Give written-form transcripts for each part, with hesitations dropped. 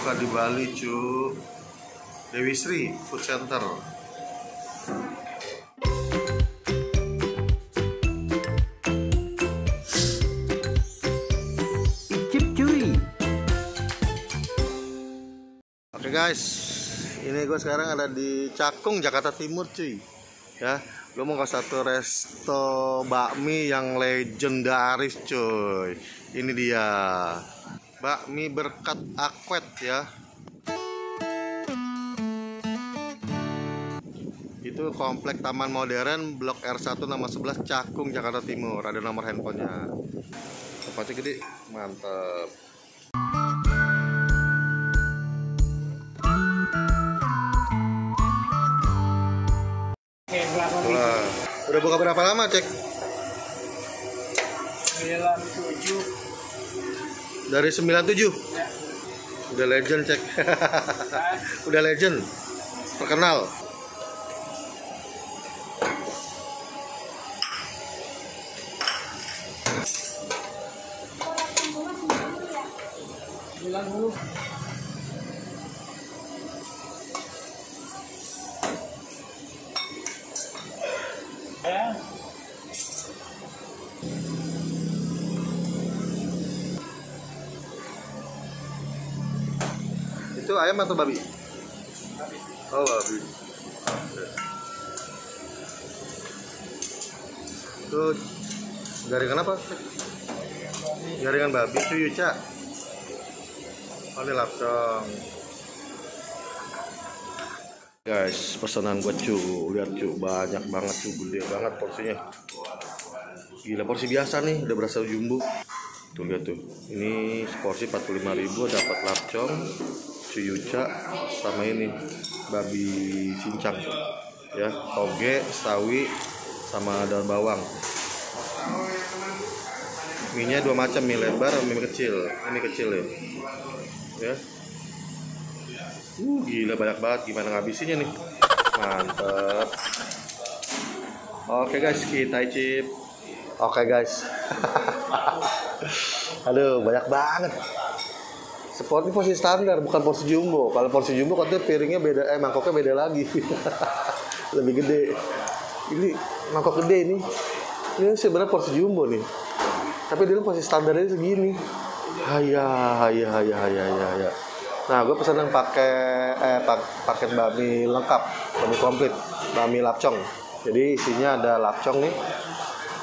buka di Bali, cu. Dewi Sri Food Center. Icip cuy. Oke guys, ini gue sekarang ada di Cakung, Jakarta Timur cuy. Ya, gue mau ke satu resto bakmi yang legendaris cuy. Ini dia, bakmi berkat Akwet ya. Itu komplek Taman Modern, Blok R1 nomor 11, Cakung, Jakarta Timur. Ada nomor handphonenya. Tempatnya gede, mantep. Wah, udah buka berapa lama, Cek? 97. Dari 97? Ya. Udah legend, Cek. Udah legend. Terkenal. Bilang dulu. Ya. Itu ayam atau babi? Babi. Oh, babi. Itu garingan apa? Garingan babi, cuy, Cak. Oh, ini lapcong. Guys, pesanan gue cu, lihat cu, banyak banget cu, gede banget porsinya. Gila, porsi biasa nih, udah berasa jumbo. Tuh lihat tuh, ini porsi 45.000 dapat lapcong, cuyuca, sama ini babi cincang, ya, toge, sawi, sama daun bawang. Mie-nya dua macam, mie lebar sama mie kecil. Ini kecil ya, ya. Gila banyak banget, gimana ngabisinnya nih? Mantep. Oke guys, kita icip. Oke guys. Aduh, banyak banget. Sport ini porsi standar, bukan porsi jumbo. Kalau porsi jumbo katanya piringnya beda, mangkoknya beda lagi. Lebih gede. Ini mangkok gede nih. Ini sebenarnya porsi jumbo nih. Tapi dia porsi standarnya segini. Haya. Nah, gue pesan yang paket bakmi lengkap, bakmi komplit, bakmi lapcong. Jadi isinya ada lapcong nih,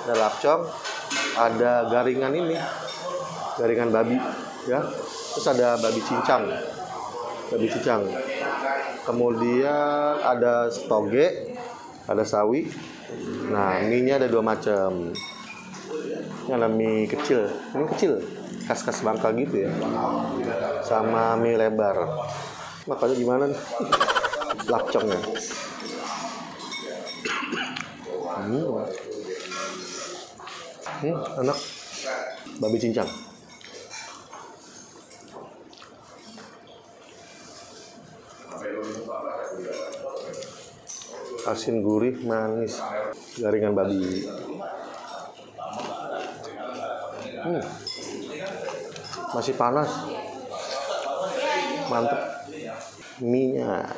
ada lapcong, ada garingan ini, garingan babi, ya. Terus ada babi cincang. Kemudian ada toge, ada sawi. Nah, mie-nya ada dua macam. Ini ada mie kecil, ini kecil, khas Bangka gitu ya, sama mie lebar. Makanya gimana nih lapcongnya? Enak, babi cincang. Asin, gurih, manis, garingan babi. Masih panas, mantep. Mie-nya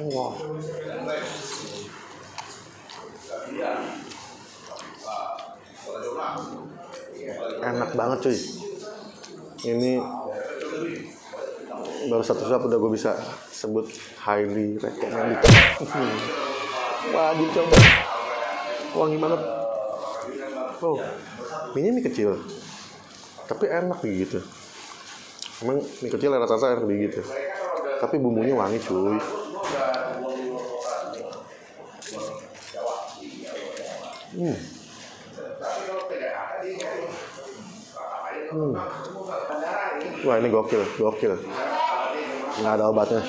wow. Enak banget cuy. Ini baru satu suap udah gue bisa sebut highly recommended. Wajib coba, wangi banget. Oh, mie-nya mie kecil, tapi enak gitu. Emang mie kecil rasa-rasa enak gitu, tapi bumbunya wangi cuy. Wah, ini gokil. Nggak ada obatnya.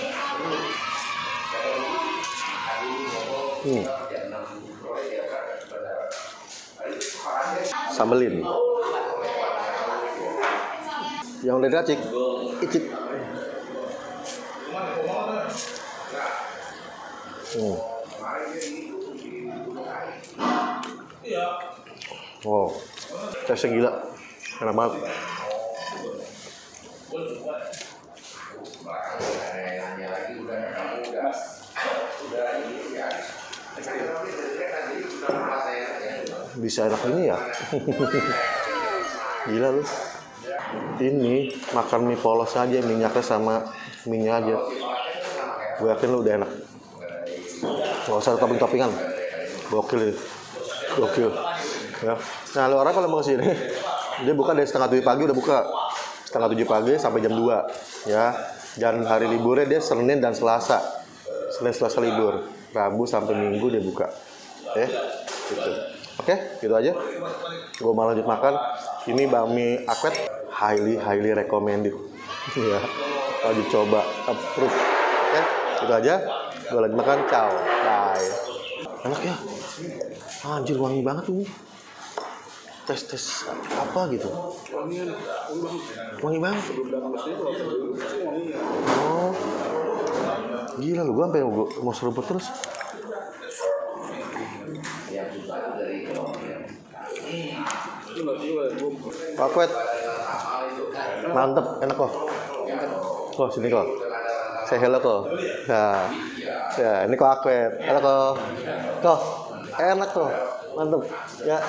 Sambelin. Yang udah diracik, icip. Wow, tesnya gila, enak banget. Bisa enak ini ya. Gila lu. Ini makan mie polos aja, minyaknya sama minyak aja. Gue yakin lu udah enak. Gak usah topping-toppingan. Gokil ya. Gokil. Ya. Nah, lu orang kalau mau kesini, dia buka dari setengah 7 pagi udah buka. Setengah 7 pagi sampai jam 2. Ya. Dan hari liburnya dia Senin dan Selasa. Senin Selasa libur. Rabu sampai Minggu dia buka. Gitu. Oke, gitu aja. Gue mau lanjut makan. Ini bakmi Akwet, highly recommended. Ya, wajib coba, approve. Oke, gitu aja. Gue lanjut makan. Ciao, bye. Enak ya. Anjir, wangi banget ini. Tes apa gitu? Wangi banget. Oh, gila lu, gue sampai mau seruput terus. Pak Kwet, mantep, enak kok. Oh, sini kok. Say hello kok. Nah, ya ini kok Akwet, enak kok. Kok, enak kok, mantep. Ya.